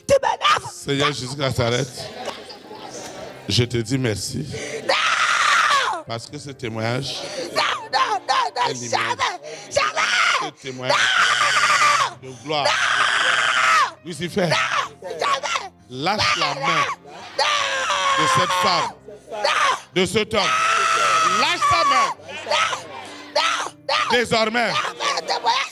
Tu m'énerves. Seigneur Jésus de Nazareth, je te dis merci. Non. Parce que ce témoignage. Non, jamais. Ce témoignage de gloire. Non. Lucifer. Non, jamais. Lâche la main de cette femme, de cet homme. Lâche sa main. Désormais,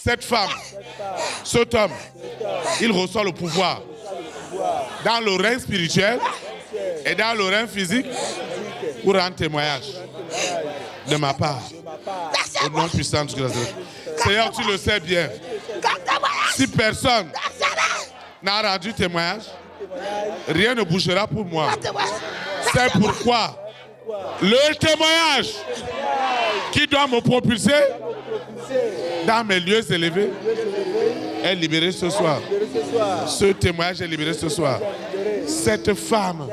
cette femme, cet homme, il reçoit le pouvoir dans le règne spirituel et dans le règne physique pour rendre témoignage de ma part. Au nom puissant de Jésus. Seigneur, tu le sais bien. Si personne n'a rendu témoignage, rien ne bougera pour moi. C'est pourquoi le témoignage qui doit me propulser dans mes lieux élevés est libéré ce soir. Ce témoignage est libéré ce soir. Cette femme,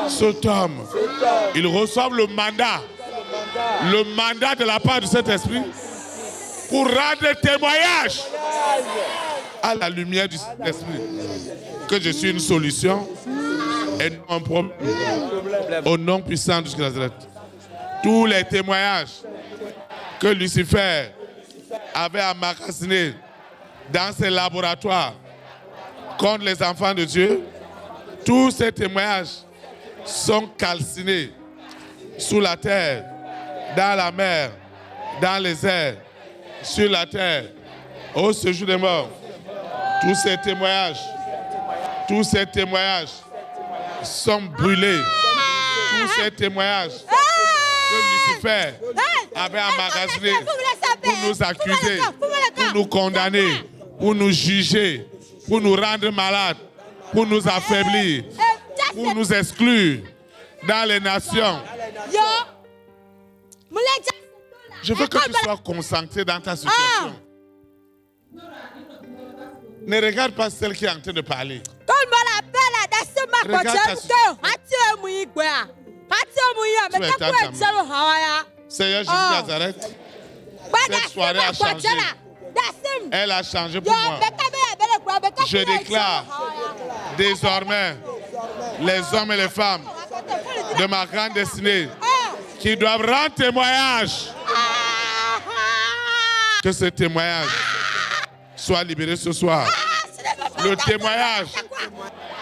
cet homme, ils reçoivent le mandat de la part de cet esprit pour rendre témoignage à la lumière du Saint-Esprit que je suis une solution et non un problème. Au nom puissant de Jésus-Christ. Tous les témoignages que Lucifer avait emmagasinés dans ses laboratoires contre les enfants de Dieu, tous ces témoignages sont calcinés sous la terre, dans la mer, dans les airs, sur la terre, au séjour des morts. Tous ces témoignages sont brûlés. Tous ces témoignages que Lucifer avait emmagasinés pour nous accuser, pour nous condamner, pour nous juger, pour nous rendre malades, pour nous affaiblir, pour nous exclure dans les nations. Je veux que tu sois concentré dans ta situation. Ne regarde pas celle qui est en train de parler. Regarde ta situation. Seigneur Jésus de Nazareth, cette soirée a changé. Elle a changé pour moi. Je déclare désormais les hommes et les femmes de ma grande destinée qui doivent rendre témoignage. Que ce témoignage soit libéré ce soir. Le témoignage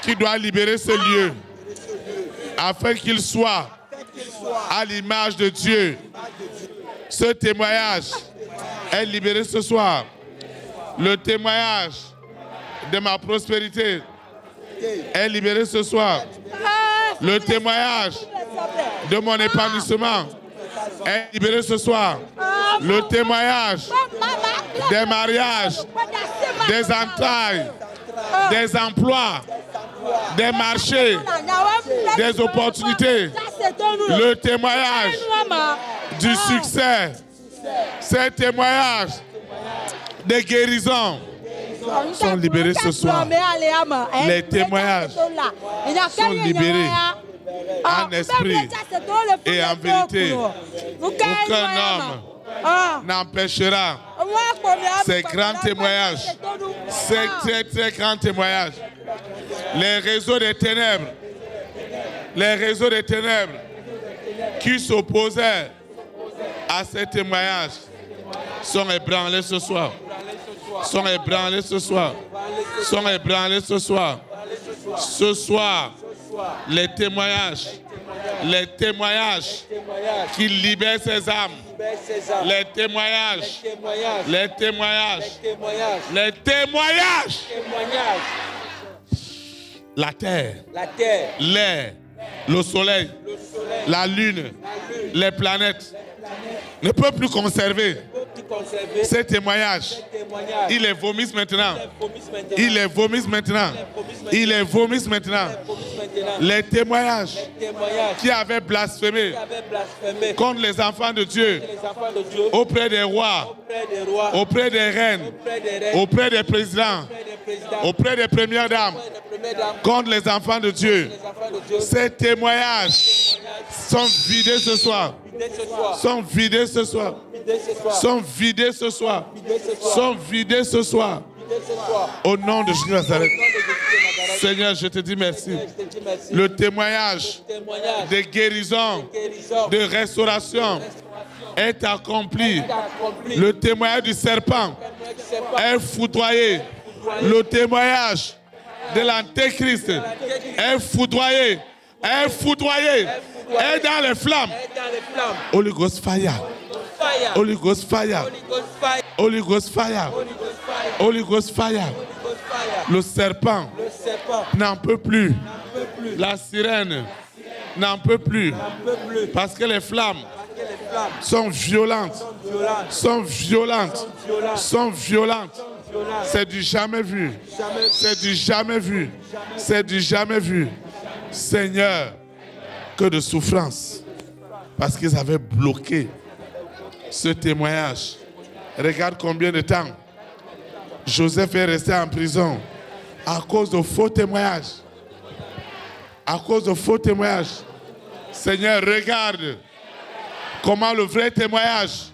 qui doit libérer ce lieu afin qu'il soit à l'image de Dieu. Ce témoignage est libéré ce soir. Le témoignage de ma prospérité est libéré ce soir. Le témoignage de mon épanouissement est libéré ce soir. Le témoignage des mariages, des entailles, des emplois, des marchés, des opportunités, le témoignage du succès, ces témoignages des guérisons sont libérés ce soir. Les témoignages sont libérés en esprit et en vérité. Aucun homme n'empêchera ces grands témoignages, ces très très grands témoignages. Les réseaux des ténèbres qui s'opposaient à ces témoignages sont ébranlés ce soir. Sont ébranlés ce soir. Sont ébranlés ce soir. Ce soir, les témoignages qui libèrent ces âmes. Les témoignages. La terre, l'air, le soleil, la lune, les planètes ne peuvent plus conserver ces témoignages. Ils les vomissent maintenant. Ils les vomissent maintenant. Ils les vomissent maintenant. Les témoignages qui avaient blasphémé contre les enfants de Dieu auprès des rois, auprès des reines, auprès des présidents, auprès des premières dames, contre les enfants de Dieu. Ces témoignages sont vidés ce soir. Sont vidés ce soir. Sont vidés ce soir. Sont vidés ce soir. Au nom de Jésus de Nazareth. Seigneur, je te dis merci. Le témoignage de guérison, de restauration est accompli. Le témoignage du serpent est foudroyé. Le témoignage de l'antéchrist est foudroyé. Est foudroyé. Est dans les flammes. Holy Ghost fire. Holy Ghost fire. Holy Ghost fire. Holy Ghost fire. Le serpent n'en peut plus. La sirène n'en peut plus. Parce que les flammes sont violentes. Sont violentes. Sont violentes. C'est du jamais vu. C'est du jamais vu. C'est du jamais vu. Seigneur, que de souffrance. Parce qu'ils avaient bloqué ce témoignage. Regarde combien de temps Joseph est resté en prison à cause de faux témoignages. À cause de faux témoignages. Seigneur, regarde comment le vrai témoignage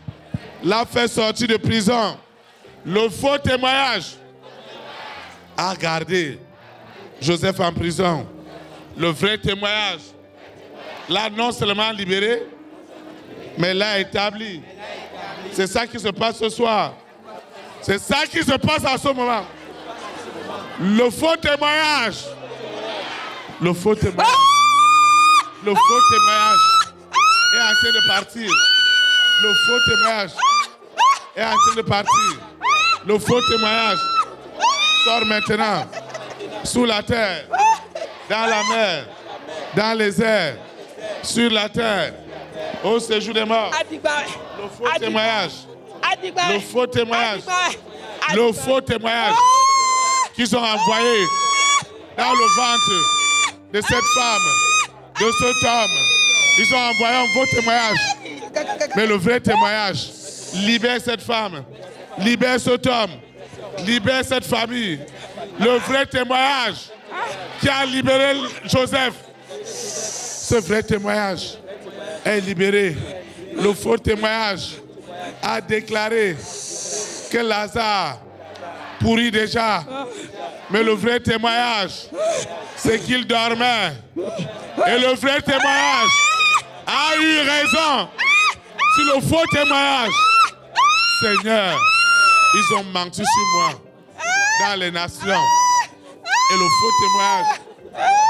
l'a fait sortir de prison. Le faux témoignage a gardé Joseph en prison. Le vrai témoignage l'a non seulement libéré, mais l'a établi. C'est ça qui se passe ce soir. C'est ça qui se passe à ce moment. Le faux témoignage. Le faux témoignage. Le faux témoignage est en train de partir. Le faux témoignage est en train de partir. Le faux témoignage sort maintenant sous la terre, dans la mer, dans les airs, sur la terre, au séjour des morts. Le faux témoignage. Le faux témoignage. Le faux témoignage qu'ils ont envoyé dans le ventre de cette femme, de cet homme. Ils ont envoyé un faux témoignage. Mais le vrai témoignage libère cette femme, libère cet homme, libère cette famille. Le vrai témoignage qui a libéré Joseph. Ce vrai témoignage est libéré. Le faux témoignage a déclaré que Lazare pourrit déjà. Mais le vrai témoignage, c'est qu'il dormait. Et le vrai témoignage a eu raison sur le faux témoignage. Seigneur, ils ont menti sur moi dans les nations. Et le faux témoignage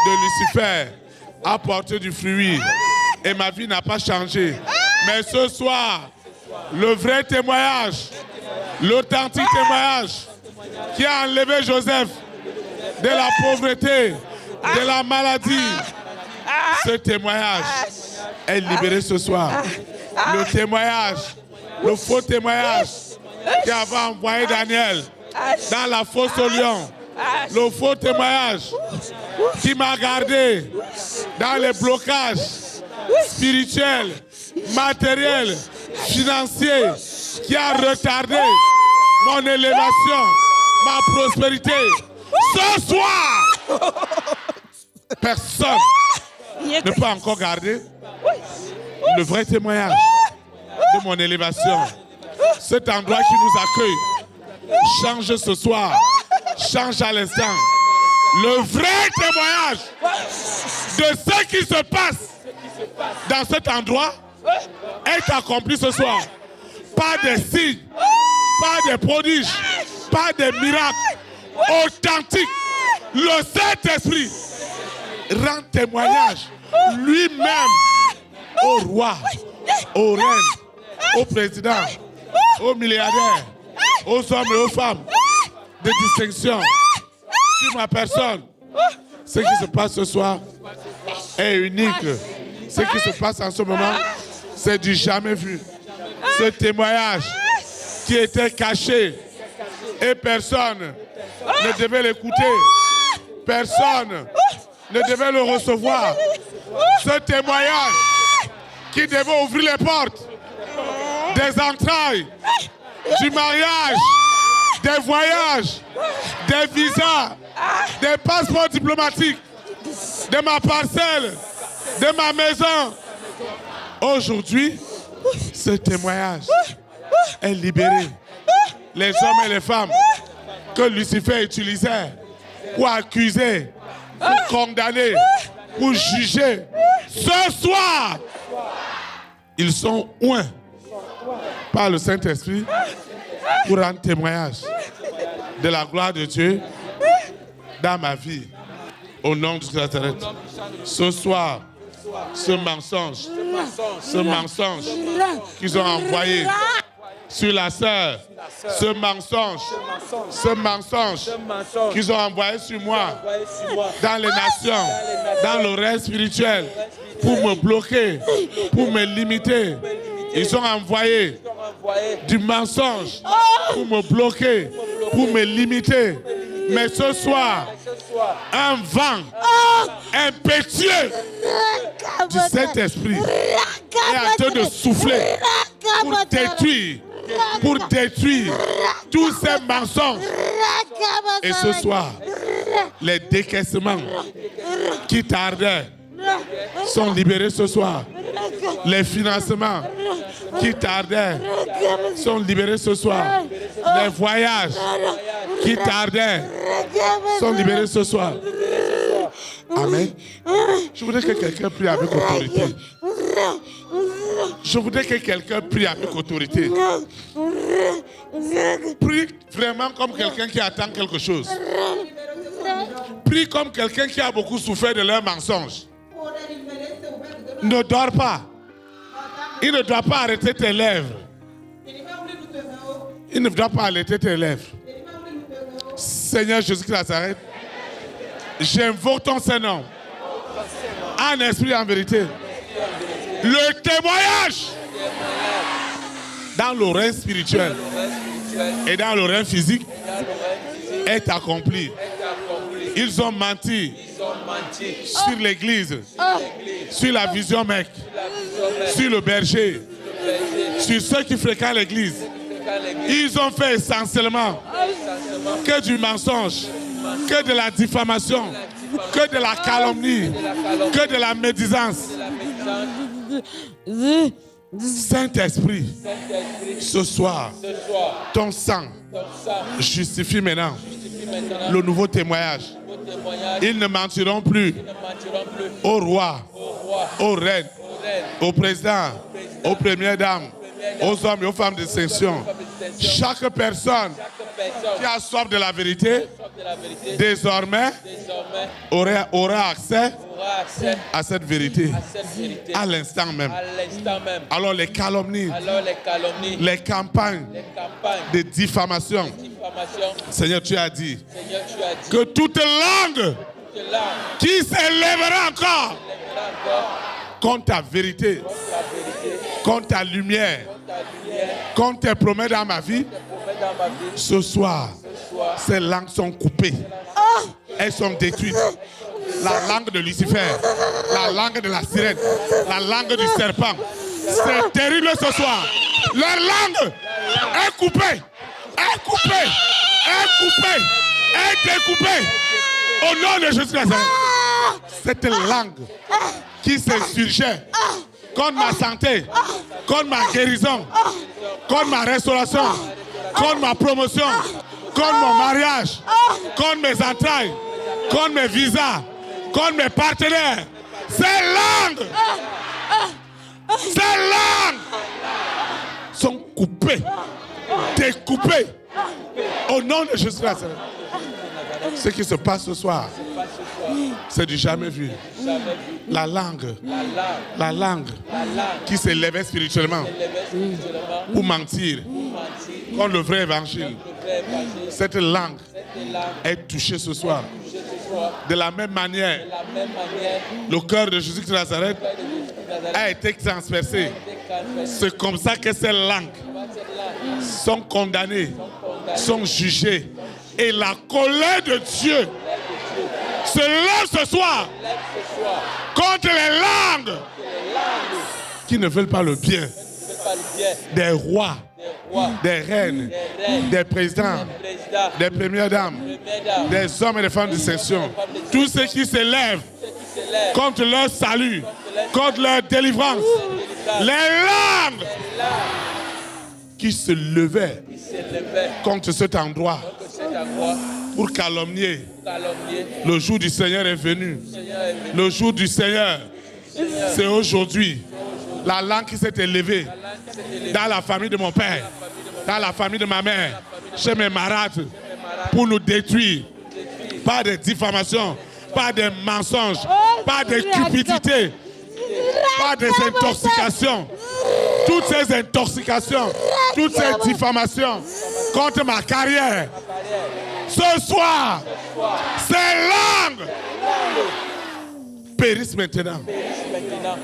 de Lucifer a porté du fruit. Et ma vie n'a pas changé. Mais ce soir, le vrai témoignage, l'authentique témoignage qui a enlevé Joseph de la pauvreté, de la maladie, ce témoignage est libéré ce soir. Le témoignage, le faux témoignage qui avait envoyé Daniel dans la fosse au lion. Le faux témoignage qui m'a gardé dans les blocages spirituels, matériels, financiers, qui a retardé mon élévation, ma prospérité. Ce soir, personne ne peut encore garder le vrai témoignage de mon élévation. Cet endroit qui nous accueille change ce soir, change à l'instant. Le vrai témoignage de ce qui se passe dans cet endroit est accompli ce soir. Pas des signes, pas des prodiges, pas des miracles. Authentique. Le Saint-Esprit rend témoignage lui-même au roi, aux reines, aux présidents, aux milliardaires, aux hommes et aux femmes de distinction sur ma personne. Ce qui se passe ce soir est unique. Ce qui se passe en ce moment, c'est du jamais vu. Ce témoignage qui était caché et personne ne devait l'écouter. Personne ne devait le recevoir. Ce témoignage qui devait ouvrir les portes des entrailles, du mariage, des voyages, des visas, des passeports diplomatiques, de ma parcelle, de ma maison. Aujourd'hui, ce témoignage est libéré. Les hommes et les femmes que Lucifer utilisait pour accuser, pour condamner, pour juger. Ce soir, ils sont oints par le Saint-Esprit pour rendre témoignage de la gloire de Dieu dans ma vie. Au nom de Nazareth. Ce soir, ce mensonge qu'ils ont envoyé sur la sœur, ce mensonge qu'ils ont envoyé sur moi, dans les nations, dans le règne spirituel, pour me bloquer, pour me limiter. Ils ont envoyé du mensonge pour me bloquer, pour me limiter. Mais ce soir, un vent impétueux du Saint-Esprit est en train de souffler pour détruire tous ces mensonges. Et ce soir, les décaissements qui tardaient sont libérés ce soir. Les financements qui tardaient sont libérés ce soir. Les voyages qui tardaient sont libérés ce soir. Amen. Je voudrais que quelqu'un prie avec autorité. Je voudrais que quelqu'un prie avec autorité. Prie vraiment comme quelqu'un qui attend quelque chose. Prie comme quelqu'un qui a beaucoup souffert de leurs mensonges. Ne dors pas. Il ne doit pas arrêter tes lèvres. Il ne doit pas arrêter tes lèvres. Seigneur Jésus-Christ Nazareth, j'invoque ton Saint-Nom. En esprit et en vérité. Le témoignage dans le règne spirituel et dans le règne physique est accompli. Ils ont menti sur l'église, sur la vision mec, sur le berger, sur ceux qui fréquentent l'église. Ils ont fait essentiellement que du mensonge, que de la diffamation, que de la calomnie, que de la médisance. Saint-Esprit, ce soir, ton sang justifie maintenant le nouveau témoignage. Ils ne mentiront plus au roi, aux reines, au président, aux premières dames, aux hommes et aux femmes de distinction. Chaque personne qui a soif de la vérité, désormais, aura accès à cette vérité à l'instant même. Alors les calomnies, les campagnes de diffamation, Seigneur, tu as dit que toute langue qui s'élèvera encore contre ta vérité, contre ta lumière, contre tes promesses dans ma vie, ce soir, ces langues sont coupées. Elles sont détruites. La langue de Lucifer, la langue de la sirène, la langue du serpent. C'est terrible ce soir. Leur langue est coupée, est coupée, est coupée, est découpée. Au nom de Jésus-Christ. Cette langue qui s'insurgeait contre ma santé, contre ma guérison, contre ma restauration, contre ma promotion, contre mon mariage, contre mes entrailles, contre mes visas, contre mes partenaires. Ces langues sont coupées, découpées. Au nom de Jésus-Christ. Ce qui se passe ce soir, c'est du jamais vu. La langue qui s'élevait spirituellement pour mentir contre le vrai évangile. Cette langue est touchée ce soir. De la même manière, le cœur de Jésus de Nazareth a été transpercé. C'est comme ça que ces langues sont condamnées, sont jugées. Et la colère de Dieu se lève ce soir contre les langues qui ne veulent pas le bien des rois, des reines, des présidents, des premières dames, des hommes et des femmes de distinction. Tous ceux qui s'élèvent contre leur salut, contre leur délivrance. Les langues qui se levaient contre cet endroit pour calomnier. Le jour du Seigneur est venu. Le jour du Seigneur, c'est aujourd'hui. La langue qui s'est élevée dans la famille de mon père, dans la famille de ma mère, chez mes marades, pour nous détruire par des diffamations, par des mensonges, par des cupidités, par des intoxications. Toutes ces intoxications, toutes ces diffamations contre ma carrière. Ce soir, ces langues périssent maintenant.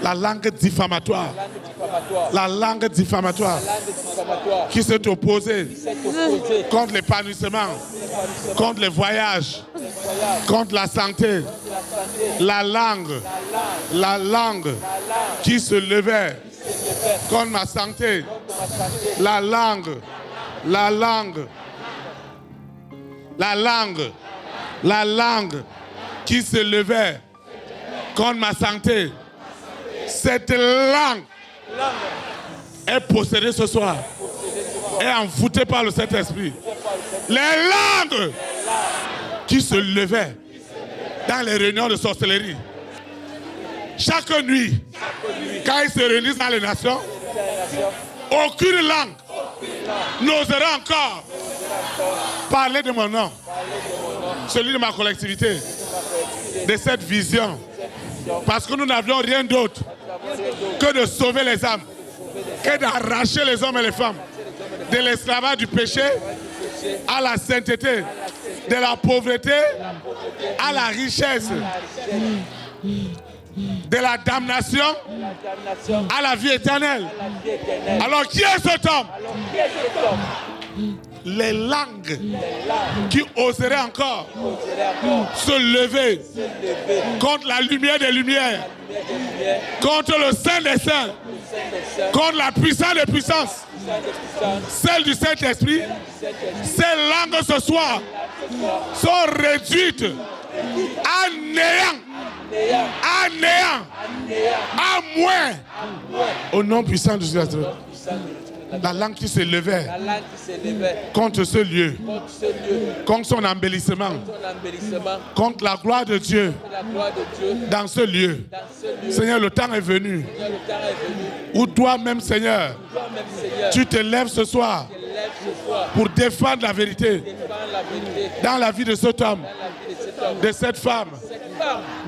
La langue diffamatoire. La langue diffamatoire qui s'est opposée contre l'épanouissement, contre les voyages, contre la santé. La langue qui se levait contre ma santé. La langue qui se levait contre ma santé. Cette langue est possédée ce soir, est envoûtée par le Saint-Esprit. Les langues qui se levaient dans les réunions de sorcellerie. Chaque nuit, quand ils se réunissent dans les nations, aucune langue n'osera encore parler de mon nom, celui de ma collectivité, de cette vision. Parce que nous n'avions rien d'autre que de sauver les âmes, que d'arracher les hommes et les femmes de l'esclavage du péché à la sainteté, de la pauvreté à la richesse, de la damnation à la vie éternelle. Alors qui est cet homme? Les langues qui oseraient encore se lever contre la lumière des lumières, contre le Saint des Saints, contre la puissance des puissances, celle du Saint-Esprit. Ces langues ce soir sont réduites à néant, à moins, au nom puissant de Jésus. La langue qui se levait contre ce lieu, contre son embellissement, contre la gloire de Dieu dans ce lieu. Seigneur, le temps est venu où toi-même, Seigneur, tu te lèves ce soir pour défendre la vérité dans la vie de cet homme, de cette femme,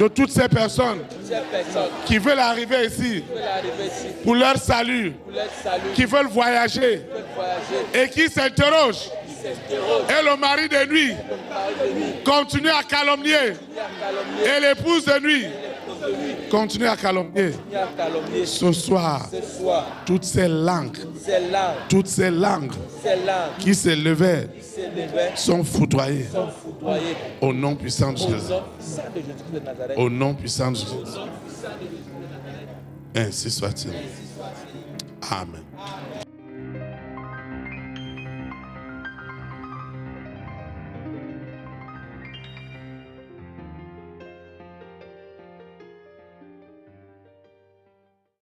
de toutes ces personnes qui veulent arriver ici pour leur salut, qui veulent voyager et qui s'interrogent. Et le mari de nuit continue à calomnier, et l'épouse de nuit continue à calomnier. Ce soir, toutes ces langues qui s'élevaient sont foudroyées au nom puissant de Jésus. Au nom puissant de Jésus. Ainsi soit-il. Amen.